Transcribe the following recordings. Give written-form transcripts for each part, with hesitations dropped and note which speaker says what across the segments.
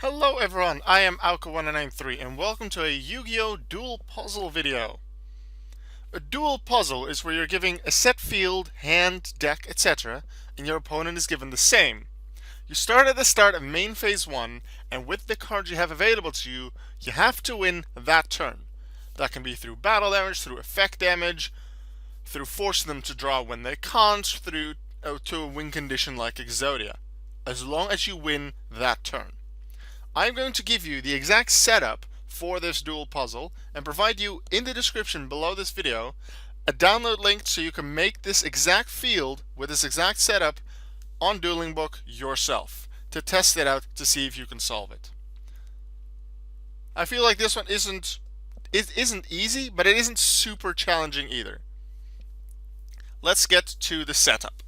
Speaker 1: Hello everyone, I am Alka1993 and welcome to a Yu-Gi-Oh! Duel puzzle video. A duel puzzle is where you're giving a set field, hand, deck, etc. and your opponent is given the same. You start at the start of main phase 1 and with the cards you have available to you, you have to win that turn. That can be through battle damage, through effect damage, through forcing them to draw when they can't, through to a win condition like Exodia. As long as you win that turn. I'm going to give you the exact setup for this duel puzzle and provide you in the description below this video a download link so you can make this exact field with this exact setup on Dueling Book yourself to test it out to see if you can solve it. I feel like this one isn't easy, but it isn't super challenging either. Let's get to the setup.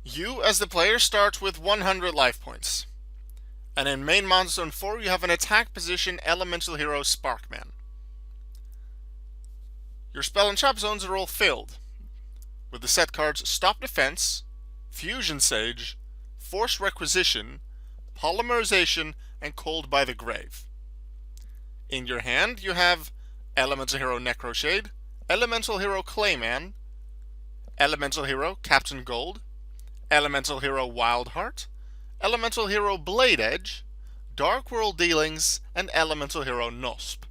Speaker 1: You, as the player, start with 100 life points. And in main Monster Zone 4, you have an attack position elemental hero Sparkman. Your spell and trap zones are all filled, with the set cards Stop Defense, Fusion Sage, Forced Requisition, Polymerization, and Cold by the Grave. In your hand, you have elemental hero Necroshade, elemental hero Clayman, elemental hero Captain Gold, elemental hero Wildheart, elemental hero Bladedge, Dark World Dealings, and elemental hero Knospe.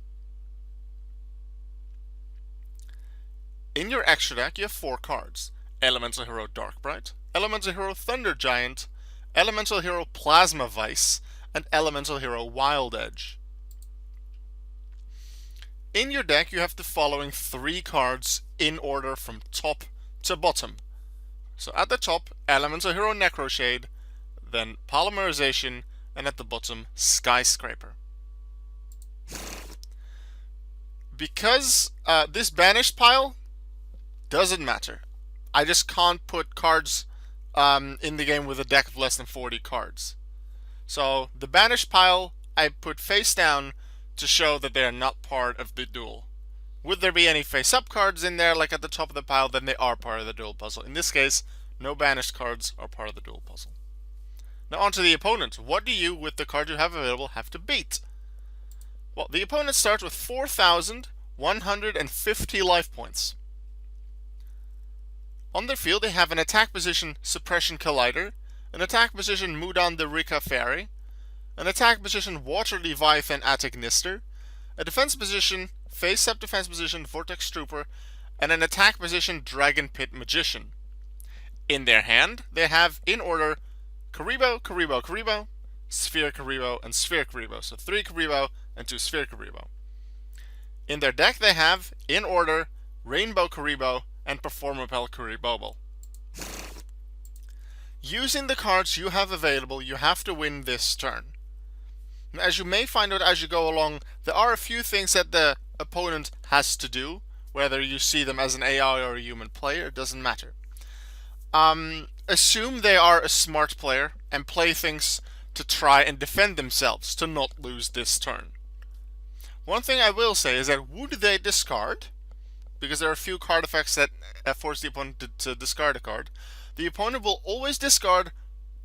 Speaker 1: In your extra deck you have 4 cards: elemental hero Darkbright, elemental hero Thunder Giant, elemental hero Plasma Vice, and elemental hero Wildedge. In your deck you have the following 3 cards in order from top to bottom. So at the top, elemental hero Necroshade, then Polymerization, and at the bottom, Skyscraper. Because this banished pile doesn't matter. I just can't put cards in the game with a deck of less than 40 cards. So the banished pile I put face down to show that they are not part of the duel. Would there be any face-up cards in there, like at the top of the pile, then they are part of the duel puzzle. In this case, no banished cards are part of the duel puzzle. Now on to the opponent. What do you, with the card you have available, have to beat? Well, the opponent starts with 4,150 life points. On their field, they have an attack position Suppression Collider, an attack position Mudan the Rika Fairy, an attack position Water Leviathan Atagnister, a defense position face-up defense position Vortex Trooper, and an attack position Dragon Pit Magician. In their hand, they have, in order, Kuriboh, Kuriboh, Kuriboh, Sphere Kuriboh, and Sphere Kuriboh. So 3 Kuriboh and 2 Sphere Kuriboh. In their deck, they have, in order, Rainbow Kuriboh and Performapal Kuriboh. Using the cards you have available, you have to win this turn. As you may find out as you go along, there are a few things that the opponent has to do. Whether you see them as an AI or a human player, it doesn't matter. Assume they are a smart player and play things to try and defend themselves to not lose this turn. One thing I will say is that would they discard, because there are a few card effects that force the opponent to discard a card, the opponent will always discard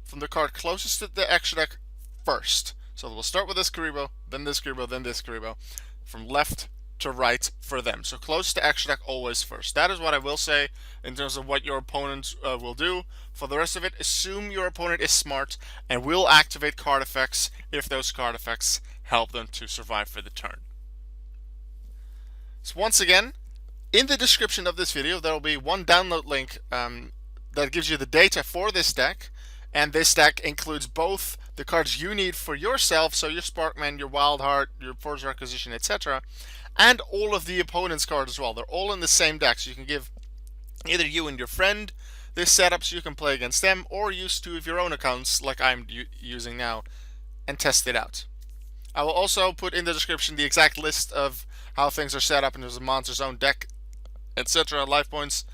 Speaker 1: from the card closest to the extra deck first. So we'll start with this Kuriboh, then this Kuriboh, then this Kuriboh, from left to right for them. So close to extra deck always first. That is what I will say in terms of what your opponent will do. For the rest of it, assume your opponent is smart and will activate card effects if those card effects help them to survive for the turn. So once again, in the description of this video there will be one download link that gives you the data for this deck, and this deck includes both the cards you need for yourself, so your Sparkman, your Wildheart, your Force Requisition, etc., and all of the opponent's cards as well. They're all in the same deck, so you can give either you and your friend this setup so you can play against them, or use 2 of your own accounts like I'm using now and test it out. I will also put in the description the exact list of how things are set up in terms of Monster Zone deck, etc., life points,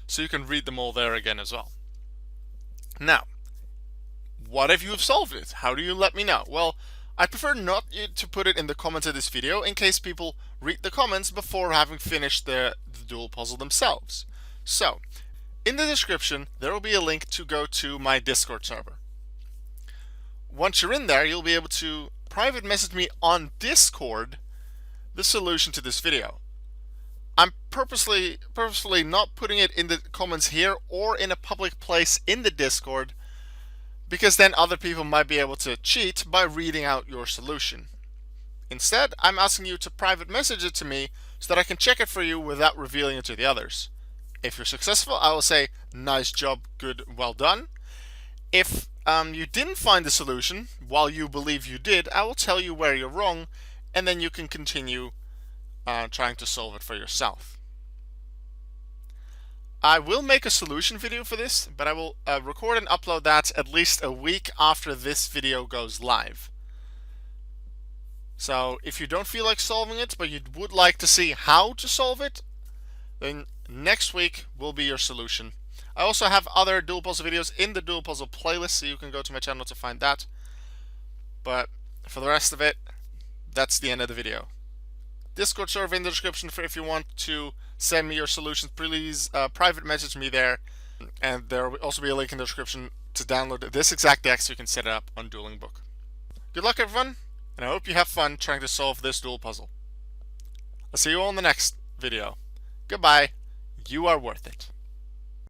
Speaker 1: so you can read them all there again as well. Now, what if you have solved it? How do you let me know? Well, I prefer not to put it in the comments of this video in case people read the comments before having finished the duel puzzle themselves. So, in the description, there will be a link to go to my Discord server. once you're in there, you'll be able to private message me on Discord the solution to this video. I'm purposely not putting it in the comments here or in a public place in the Discord, because then other people might be able to cheat by reading out your solution. Instead, I'm asking you to private message it to me so that I can check it for you without revealing it to the others. If you're successful, I will say, nice job, good, well done. If you didn't find the solution while you believe you did, I will tell you where you're wrong, and then you can continue trying to solve it for yourself. I will make a solution video for this, but I will record and upload that at least a week after this video goes live. So if you don't feel like solving it, but you would like to see how to solve it, then next week will be your solution. I also have other Duel Puzzle videos in the Duel Puzzle playlist, so you can go to my channel to find that. But for the rest of it, that's the end of the video. Discord server in the description for if you want to send me your solutions. Please private message me there. And there will also be a link in the description to download this exact deck so you can set it up on Dueling Book. Good luck, everyone, and I hope you have fun trying to solve this duel puzzle. I'll see you all in the next video. Goodbye. You are worth it.